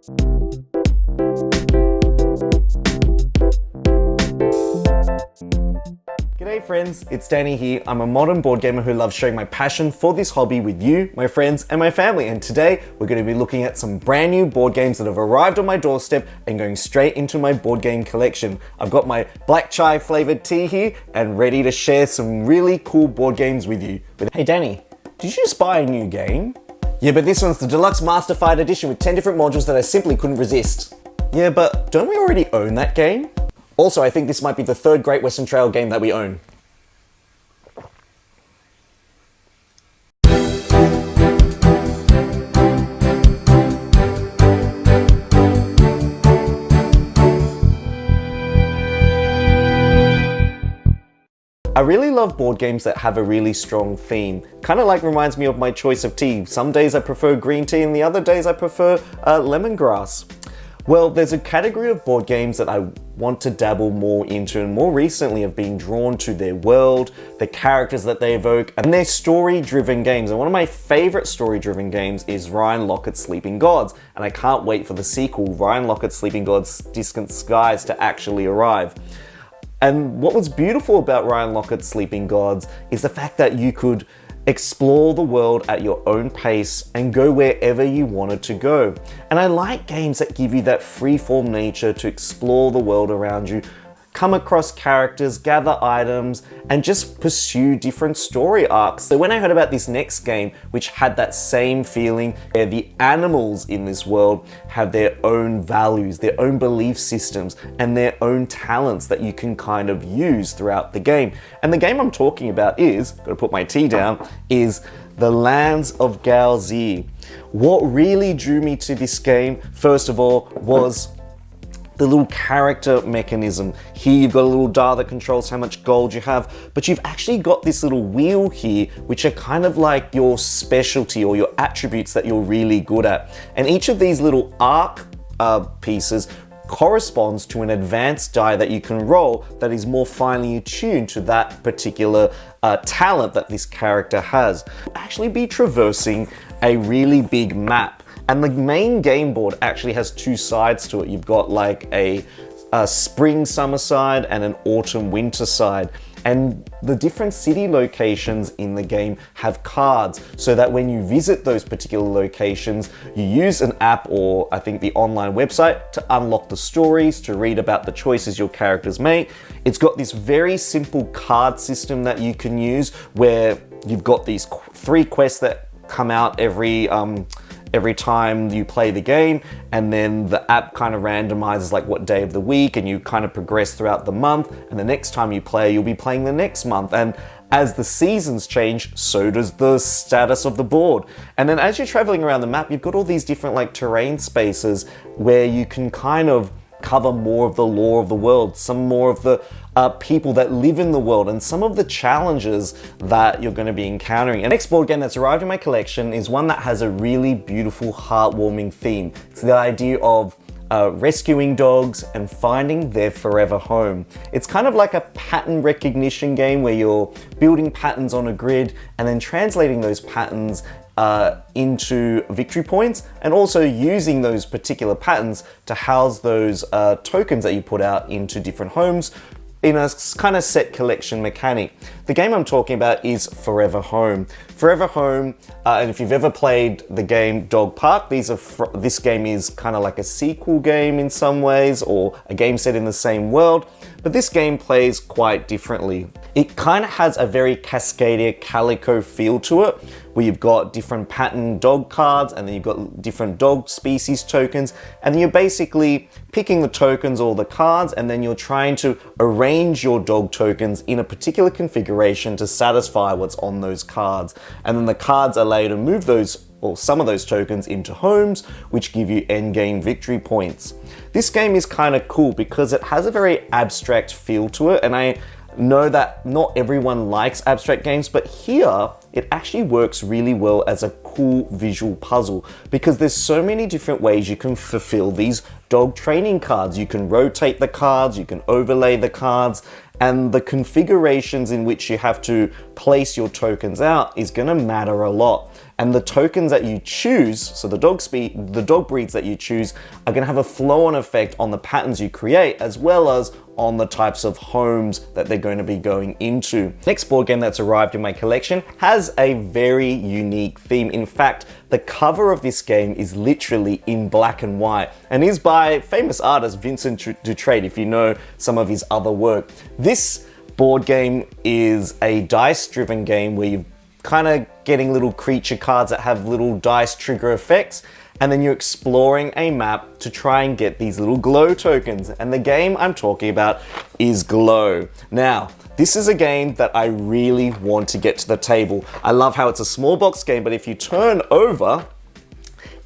G'day friends, it's Danny here. I'm a modern board gamer who loves sharing my passion for this hobby with you, my friends, and my family. And today we're going to be looking at some brand new board games that have arrived on my doorstep and going straight into my board game collection. I've got my black chai flavored tea here and ready to share some really cool board games with you. But hey Danny, did you just buy a new game? Yeah, but this one's the Deluxe Masterfied Edition with 10 different modules that I simply couldn't resist. Yeah, but don't we already own that game? Also, I think this might be the third Great Western Trail game that we own. I really love board games that have a really strong theme. Kind of like reminds me of my choice of tea. Some days I prefer green tea and the other days I prefer lemongrass. Well, there's a category of board games that I want to dabble more into, and more recently I've been drawn to their world, the characters that they evoke, and their story-driven games. And one of my favorite story-driven games is Ryan Locket's Sleeping Gods, and I can't wait for the sequel, Ryan Locket's Sleeping Gods Distant Skies, to actually arrive. And what was beautiful about Ryan Locket's Sleeping Gods is the fact that you could explore the world at your own pace and go wherever you wanted to go. And I like games that give you that free-form nature to explore the world around you, come across characters, gather items, and just pursue different story arcs. So when I heard about this next game, which had that same feeling, where the animals in this world have their own values, their own belief systems, and their own talents that you can kind of use throughout the game. And the game I'm talking about is, gotta put my tea down, is The Lands of Galzir. What really drew me to this game, first of all, was the little character mechanism. Here you've got a little dial that controls how much gold you have, but you've actually got this little wheel here, which are kind of like your specialty or your attributes that you're really good at. And each of these little arc pieces corresponds to an advanced die that you can roll that is more finely attuned to that particular talent that this character has. You'll actually be traversing a really big map. And the main game board actually has two sides to it. You've got like a spring-summer side and an autumn-winter side. And the different city locations in the game have cards, so that when you visit those particular locations, you use an app or I think the online website to unlock the stories, to read about the choices your characters make. It's got this very simple card system that you can use where you've got these 3 quests that come out every time you play the game, and then the app kind of randomizes like what day of the week, and you kind of progress throughout the month, and the next time you play, you'll be playing the next month. And as the seasons change, so does the status of the board. And then as you're traveling around the map, you've got all these different like terrain spaces where you can kind of cover more of the lore of the world, some more of the people that live in the world, and some of the challenges that you're going to be encountering. And the next board game that's arrived in my collection is one that has a really beautiful, heartwarming theme. It's the idea of rescuing dogs and finding their forever home. It's kind of like a pattern recognition game where you're building patterns on a grid and then translating those patterns into victory points, and also using those particular patterns to house those tokens that you put out into different homes in a kind of set collection mechanic. The game I'm talking about is Forever Home. Forever Home, and if you've ever played the game Dog Park, this game is kind of like a sequel game in some ways, or a game set in the same world, but this game plays quite differently. It kind of has a very Cascadia Calico feel to it, where you've got different pattern dog cards, and then you've got different dog species tokens, and you're basically picking the tokens or the cards, and then you're trying to arrange your dog tokens in a particular configuration to satisfy what's on those cards. And then the cards allow you to move those, or some of those tokens, into homes, which give you endgame victory points. This game is kind of cool because it has a very abstract feel to it, and I know that not everyone likes abstract games, but here it actually works really well as a cool visual puzzle, because there's so many different ways you can fulfill these dog training cards. You can rotate the cards, you can overlay the cards, and the configurations in which you have to place your tokens out is going to matter a lot. and the tokens that you choose, so the dog breeds that you choose, are going to have a flow-on effect on the patterns you create, as well as on the types of homes that they're going to be going into. Next board game that's arrived in my collection has a very unique theme. In fact, the cover of this game is literally in black and white and is by famous artist Vincent Dutrait, if you know some of his other work. This board game is a dice-driven game where you're kind of getting little creature cards that have little dice trigger effects, and then you're exploring a map to try and get these little glow tokens. And the game I'm talking about is Glow. Now, this is a game that I really want to get to the table. I love how it's a small box game, but if you turn over,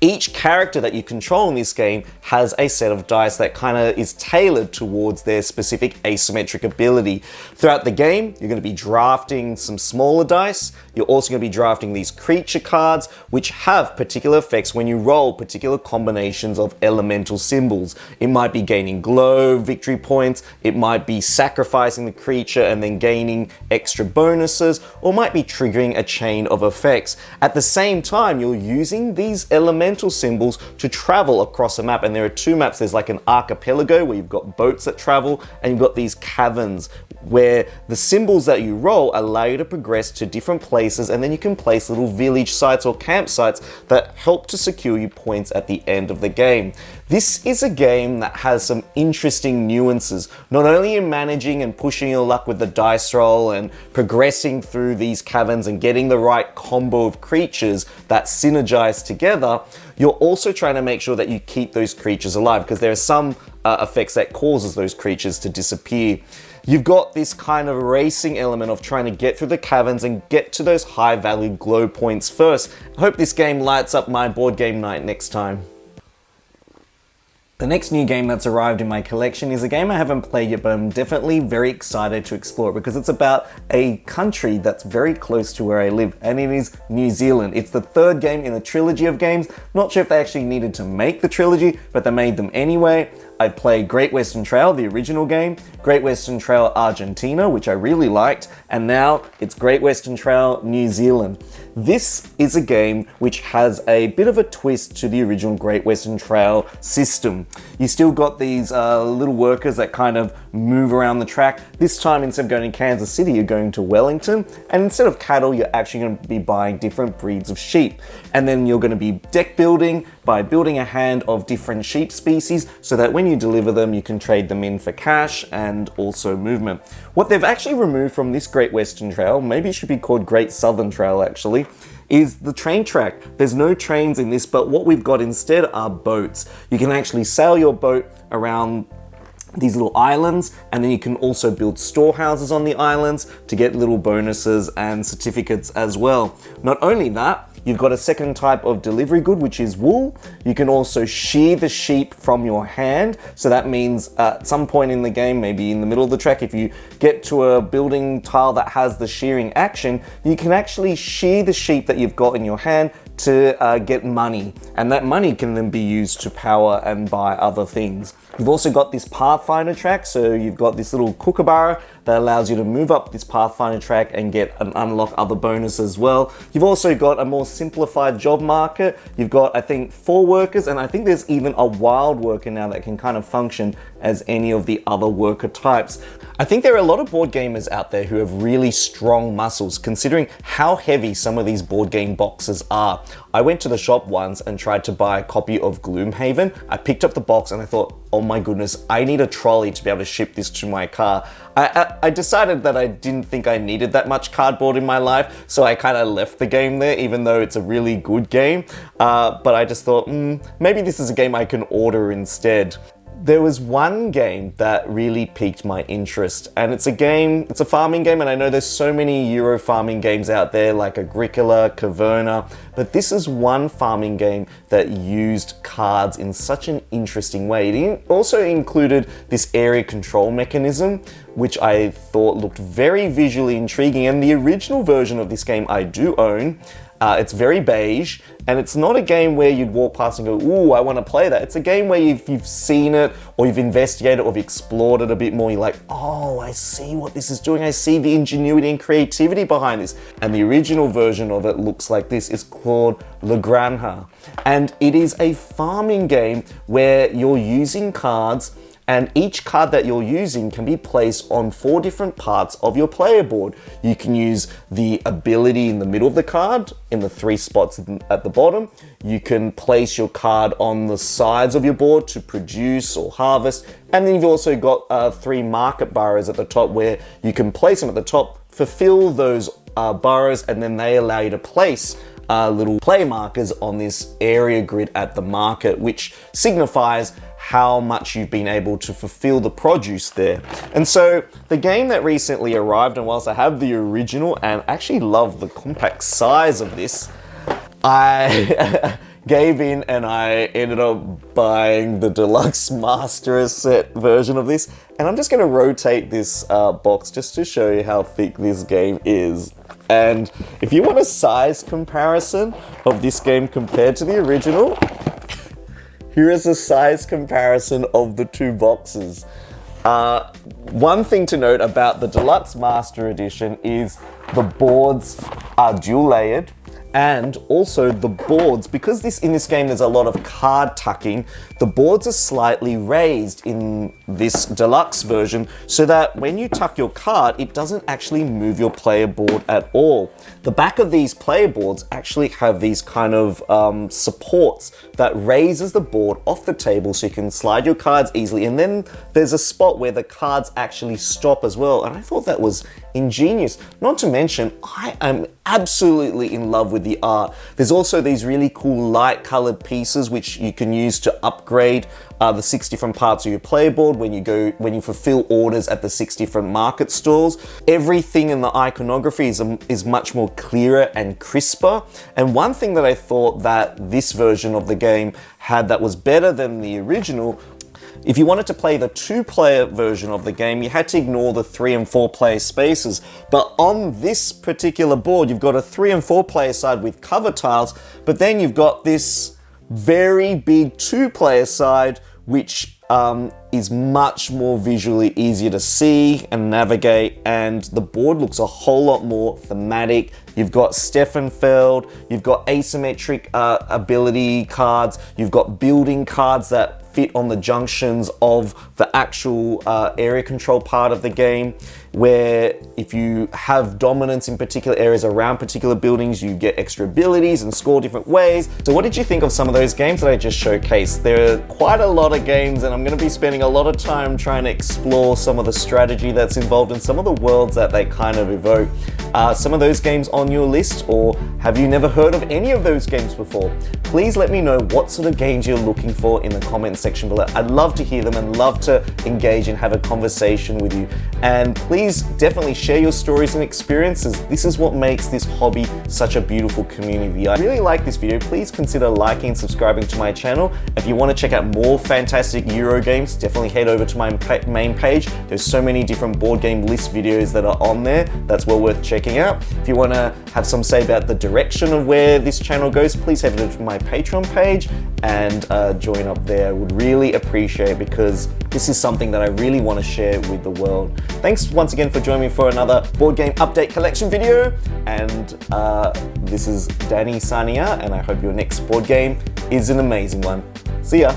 each character that you control in this game has a set of dice that kind of is tailored towards their specific asymmetric ability. Throughout the game, you're going to be drafting some smaller dice. You're also going to be drafting these creature cards, which have particular effects when you roll particular combinations of elemental symbols. It might be gaining glow, victory points. It might be sacrificing the creature and then gaining extra bonuses, or might be triggering a chain of effects. At the same time, you're using these elemental symbols to travel across a map, and there are two maps. There's like an archipelago where you've got boats that travel, and you've got these caverns where the symbols that you roll allow you to progress to different places, and then you can place little village sites or campsites that help to secure you points at the end of the game. This is a game that has some interesting nuances, not only in managing and pushing your luck with the dice roll and progressing through these caverns and getting the right combo of creatures that synergize together, you're also trying to make sure that you keep those creatures alive, because there are some effects that causes those creatures to disappear. You've got this kind of racing element of trying to get through the caverns and get to those high value glow points first. I hope this game lights up my board game night next time. The next new game that's arrived in my collection is a game I haven't played yet, but I'm definitely very excited to explore it because it's about a country that's very close to where I live, and it is New Zealand. It's the third game in a trilogy of games. Not sure if they actually needed to make the trilogy, but they made them anyway. I played Great Western Trail, the original game, Great Western Trail Argentina, which I really liked, and now it's Great Western Trail New Zealand. This is a game which has a bit of a twist to the original Great Western Trail system. You still got these little workers that kind of move around the track. This time, instead of going to Kansas City, you're going to Wellington, and instead of cattle, you're actually going to be buying different breeds of sheep. And then you're going to be deck building by building a hand of different sheep species so that when you deliver them, you can trade them in for cash and also movement. What they've actually removed from this Great Western Trail, maybe it should be called Great Southern Trail actually, is the train track. There's no trains in this, but what we've got instead are boats. You can actually sail your boat around these little islands, and then you can also build storehouses on the islands to get little bonuses and certificates as well. Not only that, you've got a second type of delivery good, which is wool. You can also shear the sheep from your hand. So that means at some point in the game, maybe in the middle of the track, if you get to a building tile that has the shearing action, you can actually shear the sheep that you've got in your hand to get money. And that money can then be used to power and buy other things. You've also got this Pathfinder track, so you've got this little kookaburra that allows you to move up this Pathfinder track and get and unlock other bonuses as well. You've also got a more simplified job market. You've got, I think, 4 workers, and I think there's even a wild worker now that can kind of function as any of the other worker types. I think there are a lot of board gamers out there who have really strong muscles, considering how heavy some of these board game boxes are. I went to the shop once and tried to buy a copy of Gloomhaven. I picked up the box and I thought, oh my goodness, I need a trolley to be able to ship this to my car. I decided that I didn't think I needed that much cardboard in my life, so I kind of left the game there, even though it's a really good game. But I just thought, maybe this is a game I can order instead. There was one game that really piqued my interest, and it's a farming game, and I know there's so many Euro farming games out there like Agricola, Caverna, but this is one farming game that used cards in such an interesting way. It also included this area control mechanism, which I thought looked very visually intriguing, and the original version of this game I do own. It's very beige, and it's not a game where you'd walk past and go, ooh, I want to play that. It's a game where if you've seen it, or you've investigated, or you've explored it a bit more, you're like, oh, I see what this is doing. I see the ingenuity and creativity behind this. And the original version of it looks like this. It's called Granha. And it is a farming game where you're using cards, and each card that you're using can be placed on 4 different parts of your player board. You can use the ability in the middle of the card, in the 3 spots at the bottom. You can place your card on the sides of your board to produce or harvest. And then you've also got 3 market burrows at the top, where you can place them at the top, fulfill those burrows, and then they allow you to place little play markers on this area grid at the market, which signifies how much you've been able to fulfill the produce there. And so the game that recently arrived, and whilst I have the original and actually love the compact size of this, I gave in and I ended up buying the deluxe master set version of this. And I'm just gonna rotate this box just to show you how thick this game is. And if you want a size comparison of this game compared to the original, here is a size comparison of the 2 boxes. One thing to note about the Deluxe Master Edition is the boards are dual layered, and also the boards, because in this game there's a lot of card tucking, the boards are slightly raised in this deluxe version so that when you tuck your card, it doesn't actually move your player board at all. The back of these player boards actually have these kind of supports that raises the board off the table so you can slide your cards easily, and then there's a spot where the cards actually stop as well, and I thought that was ingenious. Not to mention, I am absolutely in love with the art. There's also these really cool light colored pieces which you can use to upgrade the 6 different parts of your player board when you fulfill orders at the 6 different market stalls. Everything in the iconography is much more clearer and crisper. And one thing that I thought that this version of the game had that was better than the original, if you wanted to play the 2-player version of the game, you had to ignore the 3 and 4 player spaces. But on this particular board, you've got a 3 and 4 player side with cover tiles, but then you've got this very big 2-player side, which is much more visually easier to see and navigate, and the board looks a whole lot more thematic. You've got Steffenfeld, you've got asymmetric ability cards, you've got building cards that fit on the junctions of the actual area control part of the game, where if you have dominance in particular areas around particular buildings, you get extra abilities and score different ways. So what did you think of some of those games that I just showcased? There are quite a lot of games, and I'm going to be spending a lot of time trying to explore some of the strategy that's involved in some of the worlds that they kind of evoke. Some of those games on your list, or have you never heard of any of those games before? Please let me know what sort of games you're looking for in the comments section below. I'd love to hear them and love to engage and have a conversation with you. And please definitely share your stories and experiences. This is what makes this hobby such a beautiful community. I really like this video. Please consider liking and subscribing to my channel. If you want to check out more fantastic Euro games, definitely head over to my main page. There's so many different board game list videos that are on there. That's well worth checking out. If you want to have some say about the direction of where this channel goes, please head over to my Patreon page and join up there. I would really appreciate it, because this is something that I really want to share with the world. Thanks once again for joining me for another board game update collection video, and this is Danny signing out, and I hope your next board game is an amazing one. See ya.